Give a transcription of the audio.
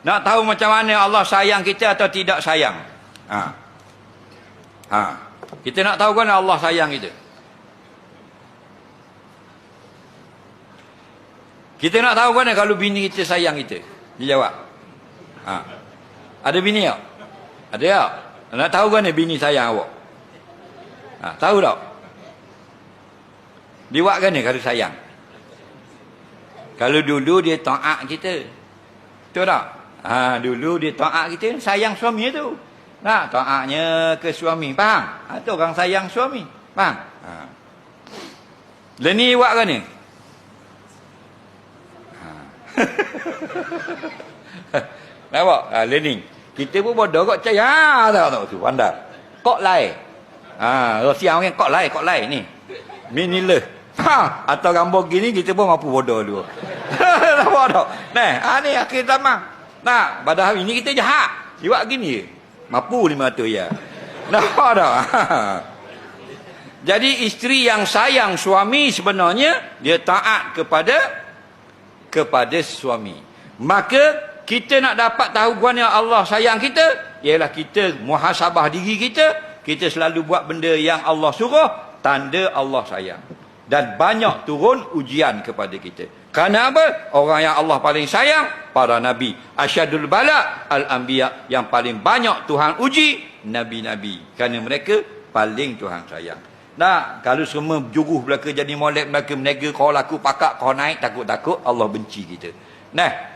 Nak tahu macam mana Allah sayang kita atau tidak sayang? Kita nak tahu kan Allah sayang kita. Kita nak tahu kan kalau bini kita sayang kita? Dia jawab. Ada bini tak? Ada tak? Nak tahu kan bini sayang awak? Tahu tak? Dia buat kan kalau sayang? Kalau dulu dia taat kita. Betul tak? Dulu dia taat kita, sayang suami tu. Nah, taatnya ke suami, faham? Itu orang sayang suami, faham? Leni buat kan ni? Nampak? Learning. Kita pun bodoh kok percaya. Tahu tu, pandai. Kok lain. Siang orang kok lain ni. Minileh. Atau gambar gini kita pun mampu bodoh dulu. Nampak tak? Nah, ni akhir zaman. Nah, pada hari ni kita jahat. Dia buat gini je. Mampu 500 ya. Nampak tak? Jadi isteri yang sayang suami sebenarnya dia taat kepada suami. Maka kita nak dapat tahu guanya Allah sayang kita, ialah kita muhasabah diri kita, kita selalu buat benda yang Allah suruh, tanda Allah sayang. Dan banyak turun ujian kepada kita. Kerana apa? Orang yang Allah paling sayang, para nabi. Asyadul bala al-anbiya, yang paling banyak Tuhan uji, nabi-nabi. Kerana mereka paling Tuhan sayang. Nah, kalau semua juruh belaka jadi molek belaka menega, kau laku pakak, kau naik takut-takut, Allah benci kita. Nah,